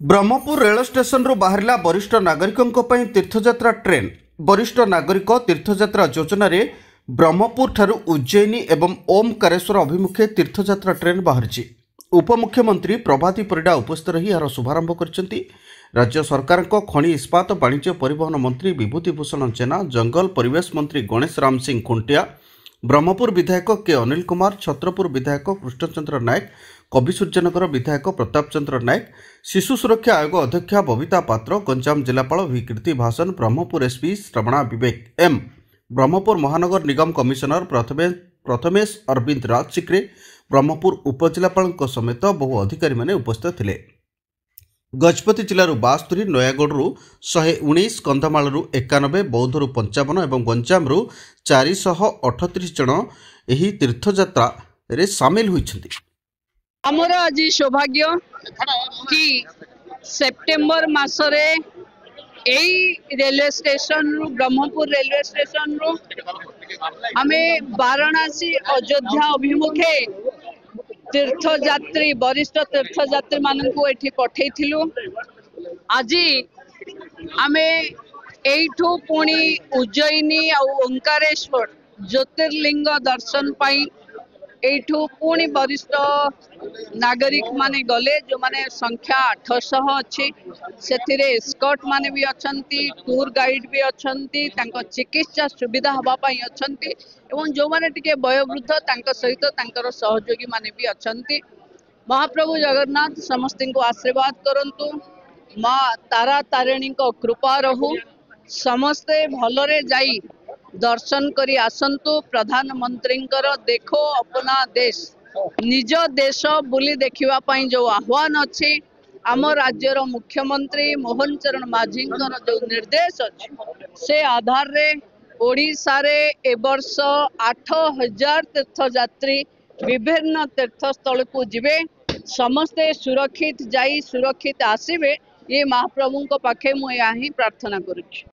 Brahmapur rail station बाहरिला वरिष्ठ नागरिकों ପାଇଁ तीर्थयात्रा ट्रेन। वरिष्ठ नागरिक तीर्थयात्रा योजन ब्रह्मपुर ठारू उज्जैनी एवं ओमकारेश्वर अभिमुखे तीर्थयात्रा ट्रेन बाहरी। उपमुख्यमंत्री प्रभाती परिडा उपस्थित रही यार शुभारंभ कर राज्य सरकार खनि इस्पात वाणिज्य परिवहन मंत्री विभूतिभूषण जेना, जंगल परिवेश मंत्री गणेश राम सिंह खुंटिया, ब्रह्मपुर विधायक के अनिल कुमार, छत्रपुर विधायक कृष्णचंद्र नायक, कविसूर्यनगर विधायक प्रताप चंद्र नायक, शिशु सुरक्षा आयोग अध्यक्षा बबिता पात्र, गंजाम जिलापाल वी कीर्ति भासन, ब्रह्मपुर एसपी श्रवणा विवेक एम, ब्रह्मपुर महानगर निगम कमिशनर प्रथमेश अरविंद राज सिक्रे, ब्रह्मपुर उपजिलापाल समेत बहु अधिकारी माने उपस्थित थे। गजपति जिलूर 72, नयागढ़ 119, कंधमाल 91, बौद्ध 55 और गंजाम 438 जन यह तीर्थयात्रा रे सामिल होइछन्ति। आमर आज सौभाग्य कि सेप्टेम्बर मासरे रेलवे स्टेशन रु ब्रह्मपुर रेलवे स्टेशन रु आमे वाराणसी अयोध्या अभिमुखे तीर्थयात्री वरिष्ठ तीर्थयात्री मानकु एठी पठेइथिलु। आज आमे एठू पुणी उज्जैनी और ओंकारेश्वर ज्योतिर्लिंग दर्शन पाई एठू पुणी वरिष्ठ नागरिक माने गले जो माने संख्या 800 अच्छी से एस्कॉर्ट माने भी अछंती, टूर गाइड भी अछंती, तांको चिकित्सा सुविधा हवा पाई अछंती एवं जो माने टिके वयोवृद्ध तांको सहित तांकर सहयोगी माने भी अछंती। महाप्रभु जगन्नाथ समस्त को आशीर्वाद करंतु, माँ तारा तारिणी को कृपा रहू, समस्ते भलरे जाई दर्शन करी आसंतु। प्रधानमंत्री देखो अपना देश निज देश बुली देखिवा पाई जो आह्वान अच्छी आम राज्यर मुख्यमंत्री मोहन चरण माझी जो निर्देश अच्छी से आधार रे ओडिशा रे ए वर्ष 8000 तीर्थयात्री विभिन्न तीर्थस्थल को जिवे, समस्ते सुरक्षित जाई सुरक्षित आसिबे, ये महाप्रभु पाखे मुझे प्रार्थना करुच्ची।